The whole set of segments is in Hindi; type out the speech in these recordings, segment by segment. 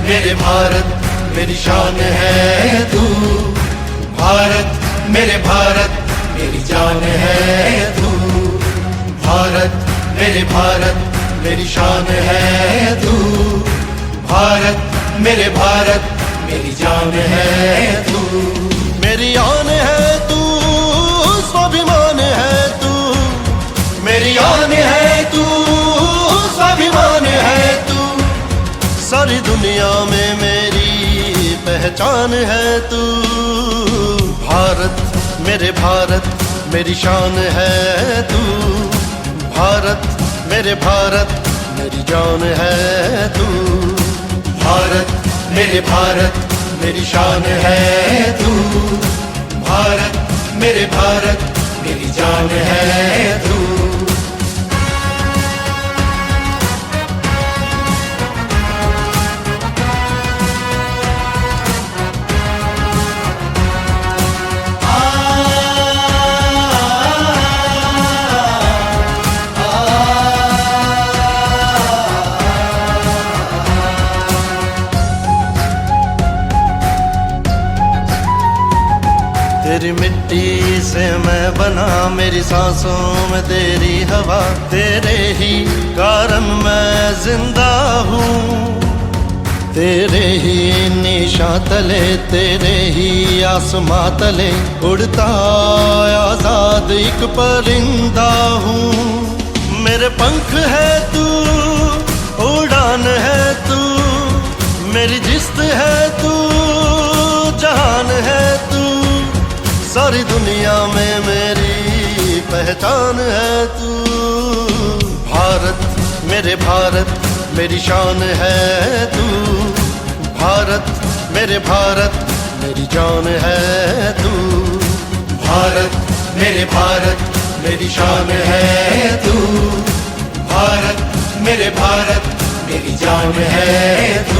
मेरे भारत मेरी शान है तू। भारत मेरे भारत मेरी जान है तू। भारत मेरे भारत मेरी शान है तू। भारत मेरे भारत मेरी जान है तू। मेरी आन है तू, स्वाभिमान है तू। मेरी आन है तू, स्वाभिमान है तू। सारी दुनिया में मेरी पहचान है तू। भारत मेरे भारत मेरी शान है तू। भारत मेरे भारत मेरी जान है तू। भारत मेरे भारत मेरी शान है तू। भारत मेरे भारत मेरी जान है तू। तेरी मिट्टी से मैं बना, मेरी सांसों में तेरी हवा। तेरे ही कारण मैं जिंदा हूँ। तेरे ही निशां तले, तेरे ही आसमां तले उड़ता आजाद एक परिंदा हूँ। मेरे पंख है तू, उड़ान है तू। मेरी जिस्त है तू, जहान है तू। सारी दुनिया में मेरी पहचान है तू। भारत मेरे भारत मेरी शान है तू। भारत मेरे भारत मेरी जान है तू। भारत मेरे भारत मेरी शान है तू। भारत मेरे भारत मेरी जान है तू।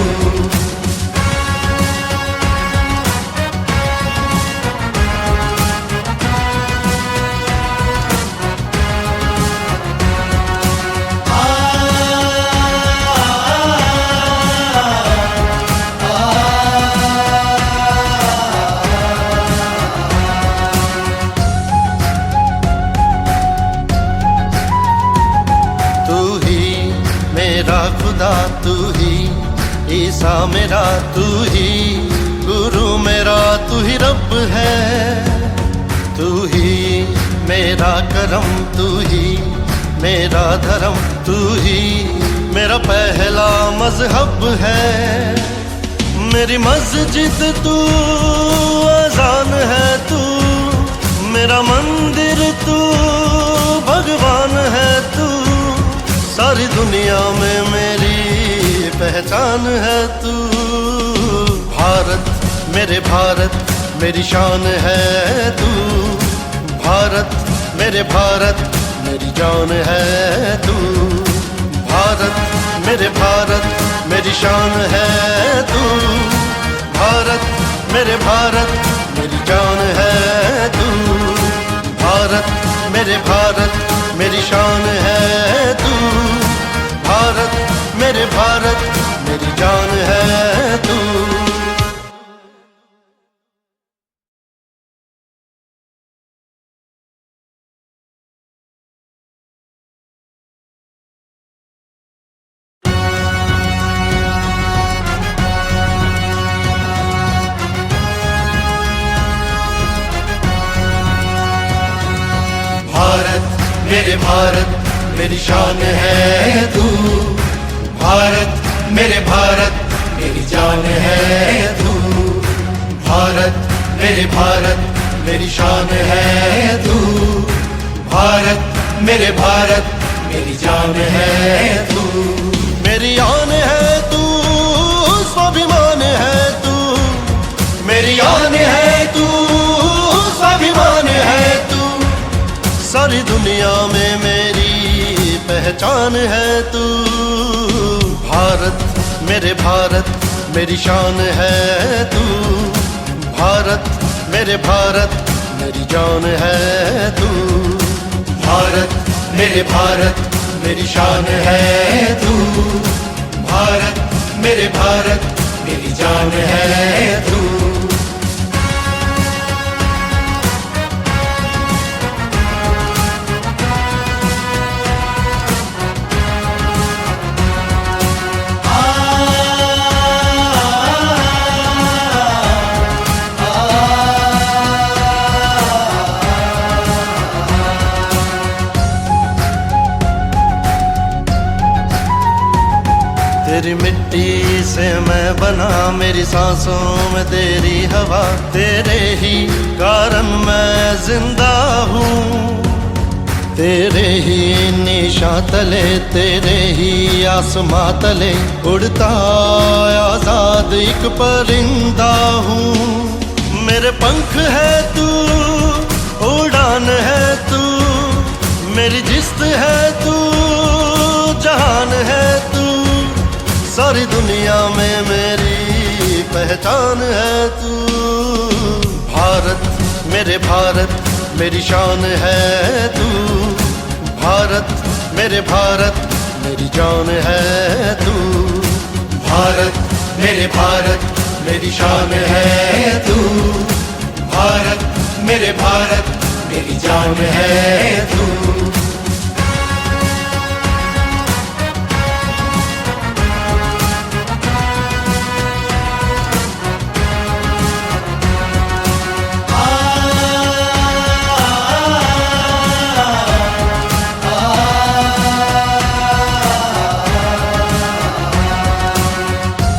खुदा तू ही ईसा मेरा, तू ही गुरु मेरा, तू ही रब है। तू ही मेरा करम, तू ही मेरा धर्म। तू ही मेरा पहला मजहब है। मेरी मस्जिद तू, अजान है तू। मेरा मंदिर तू, भगवान है तू। सारी दुनिया में मेरी पहचान है तू। भारत मेरे भारत मेरी शान है तू। भारत मेरे भारत मेरी जान है तू। भारत मेरे भारत मेरी शान है तू। भारत मेरे भारत मेरी जान है तू। भारत मेरे भारत मेरी शान है तू। भारत मेरे भारत मेरी जान है तू। भारत मेरे भारत मेरी शान है तू। भारत मेरे भारत मेरी जान है तू। भारत मेरे भारत मेरी शान है तू। भारत मेरे भारत मेरी जान है तू। मेरी आन है तू, स्वाभिमान है तू। मेरी आन है तू, स्वाभिमान है तू। सारी दुनिया में मेरी पहचान है तू। भारत मेरे भारत मेरी शान है तू। भारत मेरे भारत मेरी जान है तू। भारत मेरे भारत मेरी शान है तू। भारत मेरे भारत मेरी जान है तू। तेरी मिट्टी से मैं बना, मेरी सांसों में तेरी हवा, तेरे ही कारण मैं जिंदा हूँ। तेरे ही निशान तले, तेरे ही आसमां तले उड़ता आजाद एक परिंदा हूँ। मेरे पंख है तू, उड़ान है तू, मेरी जिस्त है तू, जहान है तू, सारी दुनिया में मेरी पहचान है तू। भारत मेरे भारत मेरी शान है तू। भारत मेरे भारत मेरी जान है तू। भारत मेरे भारत मेरी शान है तू। भारत मेरे भारत मेरी जान है तू।